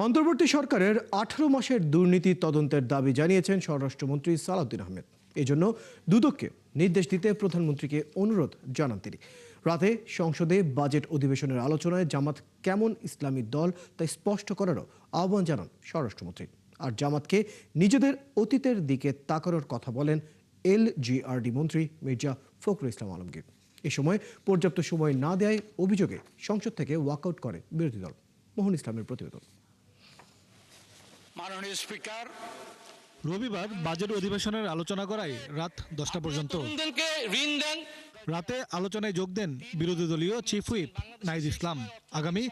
অন্তর্বর্তী সরকারের 18 মাসের দুর্নীতি তদন্তের দাবি জানিয়েছেন স্বরাষ্ট্রমন্ত্রী সালাউদ্দিন আহমেদ। এজন্য দুদককে নির্দেশ দিতে প্রধানমন্ত্রীকে অনুরোধ জানান তিনি। রাতে সংসদে বাজেট অধিবেশনের আলোচনায় জামাত কেমন ইসলামী দল তা স্পষ্ট করারও আহ্বান জানান স্বরাষ্ট্রমন্ত্রী। আর জামাতকে নিজেদের অতীতের দিকে তাকানোর কথা বলেন এলজিআরডি মন্ত্রী মির্জা ফখরুল ইসলাম আলমগীর। এ সময় পর্যাপ্ত সময় না দেওয়ায় অভিযোগে সংসদ থেকে ওয়াকআউট করে বিরোধী দল। মোহন ইসলামের প্রতিবেদন। মাননীয় স্পিকার, রবিবার বাজেট অধিবেশনের আলোচনা করায় রাত 10টা পর্যন্ত। রাতে আলোচনায় যোগ দেন বিরোধী দলীয় চিফ হুইপ নাহিদ ইসলাম। আগামী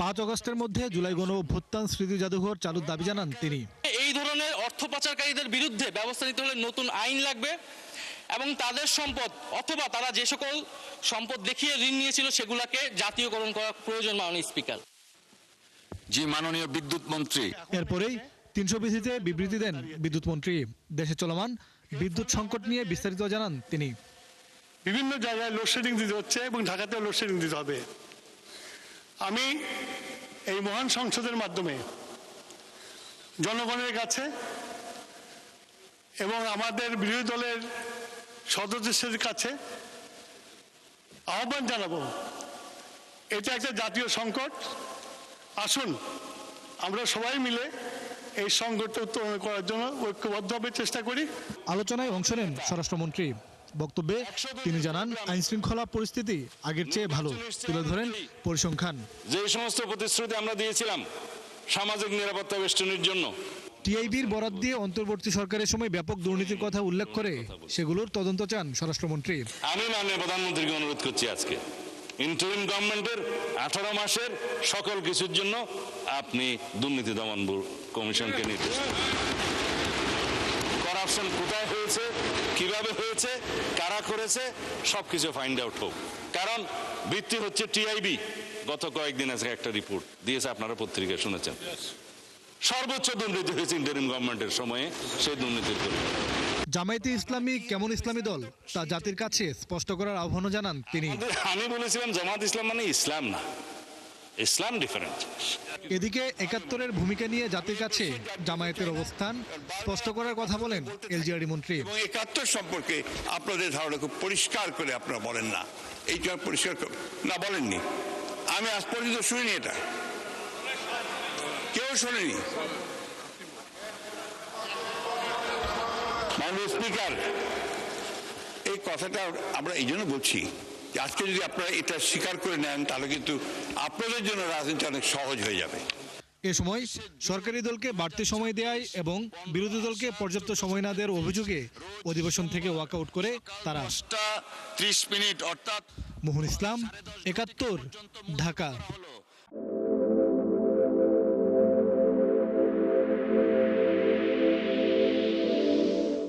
5 আগস্টের মধ্যে জুলাই গণ অভ্যুত্থান স্মৃতি জাদুঘর চালুর দাবি জানান তিনি। এই ধরনের অর্থ পাচারকারীদের বিরুদ্ধে ব্যবস্থা নিতে হলে নতুন আইন লাগবে এবং তাদের সম্পদ অথবা তারা যে সকল সম্পদ দেখিয়ে ঋণ নিয়েছিল সেগুলোকে জাতীয়করণ করা প্রয়োজন। মাননীয় স্পিকার, জি মাননীয় বিদ্যুৎ মন্ত্রী। এরপরেই 320-তে বিবৃতি দেন বিদ্যুৎ মন্ত্রী। দেশে চলমান বিদ্যুৎ সংকট নিয়ে বিস্তারিত জানান তিনি। বিভিন্ন জায়গায় লোডশেডিং দিতে হচ্ছে এবং ঢাকাতেও লোডশেডিং দিতে হবে। আমি এই মহান সংসদের মাধ্যমে জনগণের কাছে এবং আমাদের বিরোধী দলের সদস্যদের কাছে আহ্বান জানাবো, এটা একটা জাতীয় সংকট। আসুন আমরা সবাই মিলে এই সংকটটা উত্তরণ করার জন্য ঐক্যবদ্ধভাবে চেষ্টা করি। আলোচনায় অংশ নেন স্বরাষ্ট্রমন্ত্রী। বক্তব্যে তিনি জানান আইন শৃঙ্খলা পরিস্থিতি আগের চেয়ে ভালো। তুলে ধরেন পরিসংখ্যান। যে সমস্ত প্রতিশ্রুতি আমরা দিয়েছিলাম সামাজিক নিরাপত্তা বেষ্টনীর জন্য, টিআইবির বরাদ দিয়ে অন্তর্বর্তী সরকারের সময় ব্যাপক দুর্নীতির কথা উল্লেখ করে সেগুলোর তদন্ত চান স্বরাষ্ট্রমন্ত্রী। আমি মাননীয় প্রধানমন্ত্রীকে অনুরোধ করছি আজকে ইন্টারিম গভর্নমেন্টের 18 মাসের সকল কিছুর জন্য আপনি দুর্নীতি দমন কমিশনকে নির্দেশ দিন। করাপশন কোথায় হয়েছে, কিভাবে হয়েছে, কারা করেছে সবকিছু ফাইন্ড আউট হোক। কারণ ভিত্তি হচ্ছে টিআইবি। গত কয়েকদিন আজকে একটা রিপোর্ট দিয়েছে, আপনারা পত্রিকায় শুনেছেন। সর্বোচ্চ দুর্নীতি হয়েছে ইন্টারিম গভর্নমেন্টের সময়ে, সেই দুর্নীতির জন্য। জামায়াতে ইসলামী কেমন ইসলামী দল তা জাতির কাছে স্পষ্ট করার আহ্বানও জানান তিনি। আমি বলেছিলাম জামাত ইসলাম মানে ইসলাম না, ইসলাম ডিফারেন্ট। এদিকে 71-এর ভূমিকা নিয়ে জাতির কাছে জামায়াতের অবস্থান স্পষ্ট করার কথা বলেন এলজিআরডি মন্ত্রী। 71 সম্পর্কে আপনাদের ধারণা খুব পরিষ্কার করে আপনারা বলেন না, এইটা পরিষ্কার না বলেননি। আমি আজ পর্যন্ত শুনিনি, এটা কেউ শোনেনি। মাননীয় স্পিকার, এই কথাটা আমরা এই জন্য বলছি যে আজকে যদি আপনারা এটা স্বীকার করে নেন তাহলে কিন্তু আপনাদের জন্য রাজনীতি অনেক সহজ হয়ে যাবে। এ সময় সরকারি দলকে বাড়তি সময় দেয় এবং বিরোধী দলকে পর্যাপ্ত সময় না দেওয়ার অভিযোগে অধিবেশন থেকে ওয়াকআউট করে তারা। 30 মিনিট অর্থাৎ। মোহন ইসলাম, 71, ঢাকা।